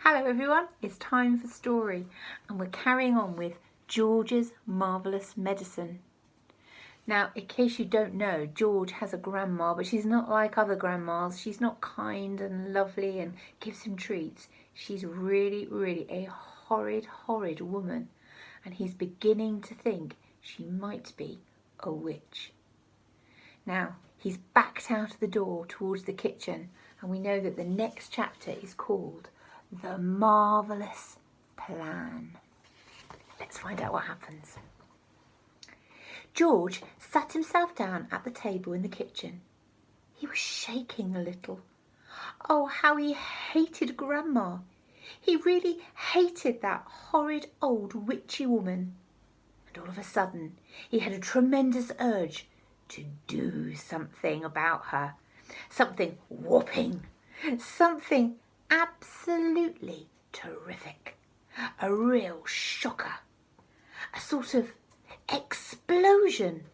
Hello everyone, it's time for story and we're carrying on with George's Marvellous Medicine. Now, in case you don't know, George has a grandma, but she's not like other grandmas. She's not kind and lovely and gives him treats. She's really a horrid woman, and he's beginning to think she might be a witch. Now, he's backed out of the door towards the kitchen, and we know that the next chapter is called The Marvellous Plan. Let's find out what happens. George sat himself down at the table in the kitchen. He was shaking a little. Oh, how he hated Grandma. He really hated that horrid old witchy woman. And all of a sudden, he had a tremendous urge to do something about her. Something whopping. Something absolutely terrific. A real shocker. A sort of explosion.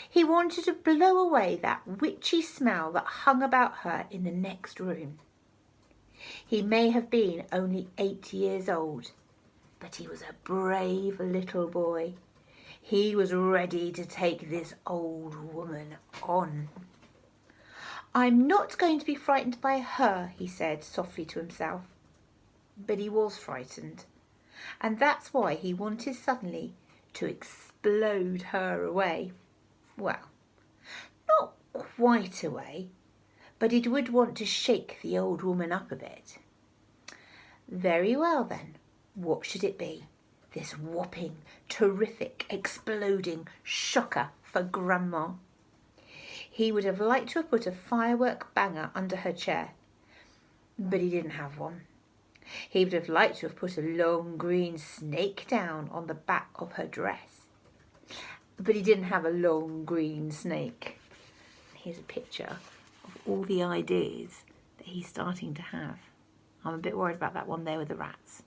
He wanted to blow away that witchy smell that hung about her in the next room. He may have been only 8 years old, but he was a brave little boy. He was ready to take this old woman on. I'm not going to be frightened by her, he said softly to himself. But he was frightened, and that's why he wanted suddenly to explode her away. Well, not quite away, but he would want to shake the old woman up a bit. Very well then, what should it be? This whopping, terrific, exploding shocker for Grandma. He would have liked to have put a firework banger under her chair, but he didn't have one. He would have liked to have put a long green snake down on the back of her dress, but he didn't have a long green snake. Here's a picture of all the ideas that he's starting to have. I'm a bit worried about that one there with the rats.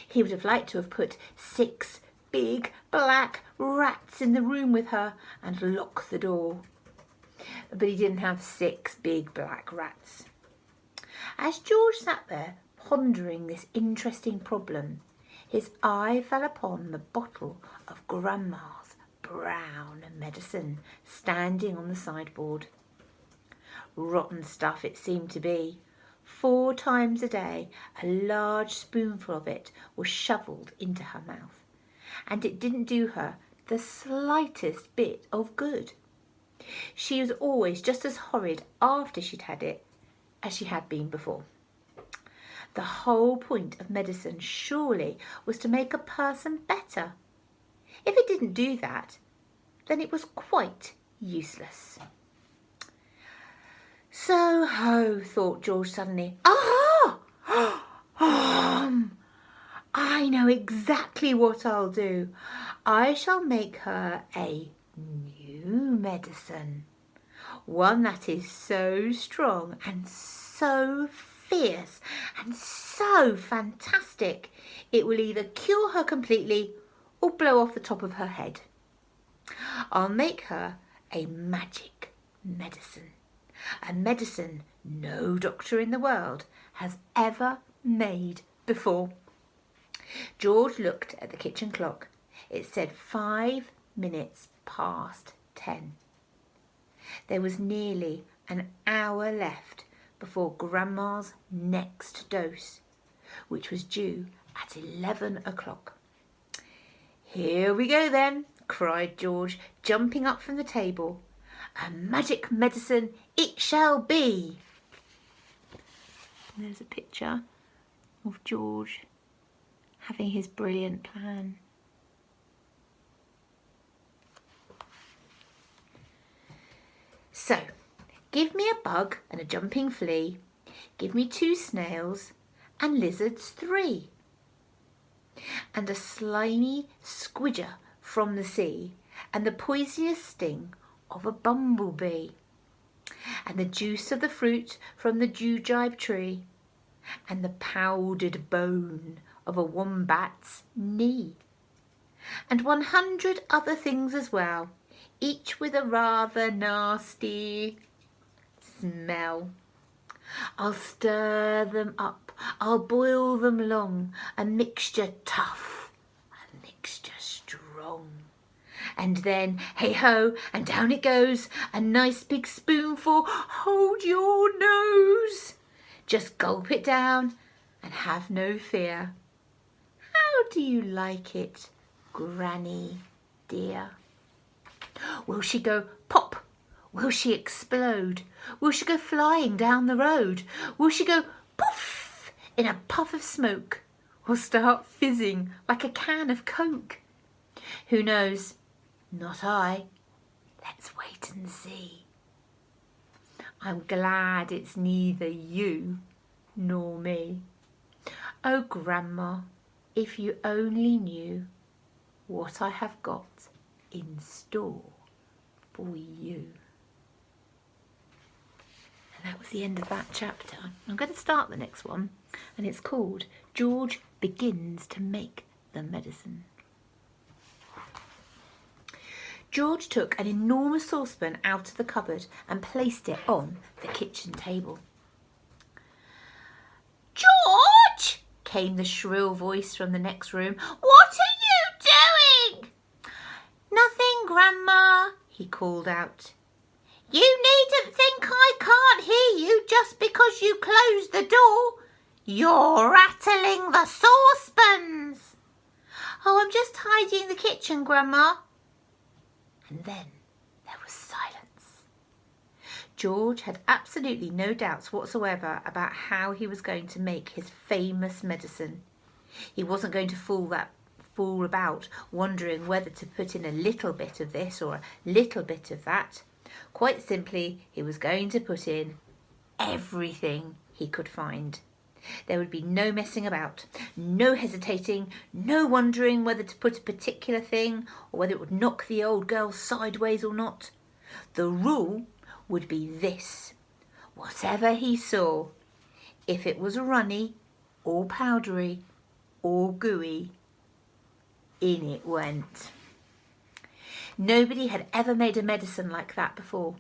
He would have liked to have put 6 big black rats in the room with her and lock the door. But he didn't have 6 big black rats. As George sat there pondering this interesting problem, his eye fell upon the bottle of Grandma's brown medicine standing on the sideboard. Rotten stuff it seemed to be. 4 times a day, a large spoonful of it was shovelled into her mouth, and it didn't do her the slightest bit of good. She was always just as horrid after she'd had it as she had been before. The whole point of medicine surely was to make a person better. If it didn't do that, then it was quite useless. So ho, thought George suddenly. Aha! I know exactly what I'll do. I shall make her a new medicine. One that is so strong and so fierce and so fantastic, it will either cure her completely or blow off the top of her head. I'll make her a magic medicine. A medicine no doctor in the world has ever made before. George looked at the kitchen clock. It said 5 minutes past 10. There was nearly an hour left before Grandma's next dose, which was due at 11 o'clock. Here we go then, cried George, jumping up from the table. A magic medicine it shall be. There's a picture of George having his brilliant plan. So, give me a bug and a jumping flea, give me 2 snails and lizards 3, and a slimy squidger from the sea, and the poisonous sting of a bumblebee, and the juice of the fruit from the jujube tree, and the powdered bone of a wombat's knee, and 100 other things as well. each with a rather nasty smell. I'll stir them up, I'll boil them long, a mixture tough, a mixture strong. And then, hey-ho, and down it goes, a nice big spoonful, hold your nose. Just gulp it down and have no fear. How do you like it, Granny dear? Will she go pop? Will she explode? Will she go flying down the road? Will she go poof in a puff of smoke? Or start fizzing like a can of Coke? Who knows? Not I. Let's wait and see. I'm glad it's neither you nor me. Oh, Grandma, if you only knew what I have got in store for you. And that was the end of that chapter. I'm going to start the next one, and it's called George Begins to Make the Medicine. George took an enormous saucepan out of the cupboard and placed it on the kitchen table. George, came the shrill voice from the next room. What are you doing? Nothing, Grandma, he called out. You needn't think I can't hear you just because you closed the door. You're rattling the saucepans. Oh, I'm just tidying the kitchen, Grandma. And then there was silence. George had absolutely no doubts whatsoever about how he was going to make his famous medicine. He wasn't going to fool about wondering whether to put in a little bit of this or a little bit of that. Quite simply, he was going to put in everything he could find. There would be no messing about, no hesitating, no wondering whether to put a particular thing or whether it would knock the old girl sideways or not. The rule would be this: whatever he saw, if it was runny or powdery or gooey, in it went. Nobody had ever made a medicine like that before.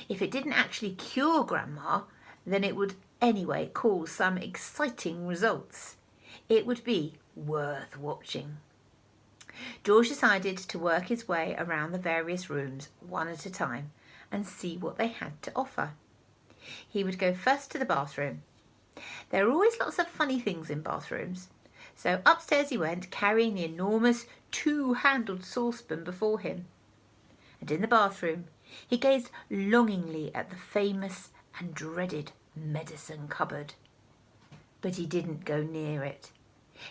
If it didn't actually cure Grandma, then it would anyway cause some exciting results. It would be worth watching. George decided to work his way around the various rooms one at a time and see what they had to offer. He would go first to the bathroom. There are always lots of funny things in bathrooms. So upstairs he went, carrying the enormous two-handled saucepan before him. And in the bathroom he gazed longingly at the famous and dreaded medicine cupboard. But he didn't go near it.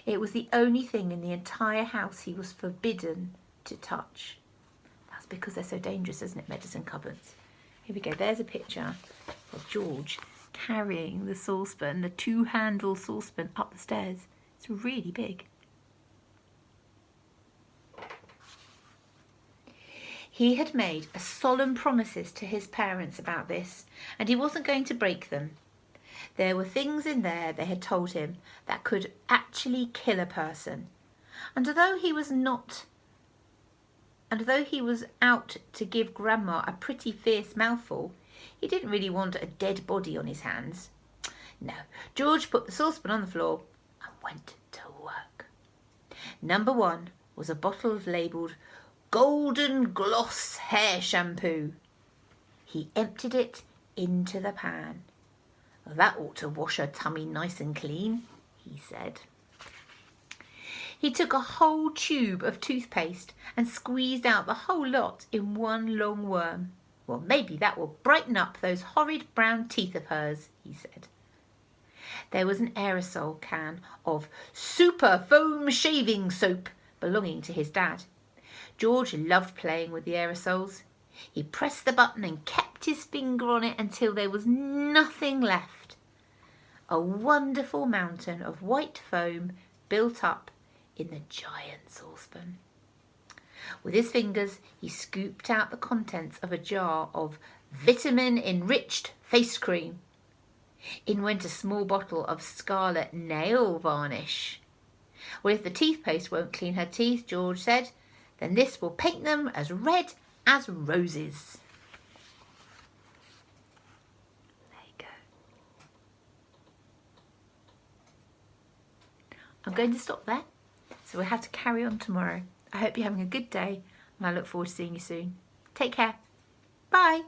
It was the only thing in the entire house he was forbidden to touch. That's because they're so dangerous, isn't it, medicine cupboards? Here we go. There's a picture of George carrying the saucepan, the two-handled saucepan, up the stairs. It's really big. He had made a solemn promises to his parents about this, and he wasn't going to break them. There were things in there, they had told him, that could actually kill a person. And although he was out to give Grandma a pretty fierce mouthful, he didn't really want a dead body on his hands. No, George put the saucepan on the floor and went to work. Number 1 was a bottle labelled Golden Gloss Hair Shampoo. He emptied it into the pan. That ought to wash her tummy nice and clean, he said. He took a whole tube of toothpaste and squeezed out the whole lot in one long worm. Well, maybe that will brighten up those horrid brown teeth of hers, he said. There was an aerosol can of super foam shaving soap belonging to his dad. George loved playing with the aerosols. He pressed the button and kept his finger on it until there was nothing left. A wonderful mountain of white foam built up in the giant saucepan. With his fingers, he scooped out the contents of a jar of vitamin-enriched face cream. In went a small bottle of scarlet nail varnish. Well, if the toothpaste won't clean her teeth, George said, then this will paint them as red as roses. There you go. I'm going to stop there, so we'll have to carry on tomorrow. I hope you're having a good day, and I look forward to seeing you soon. Take care. Bye.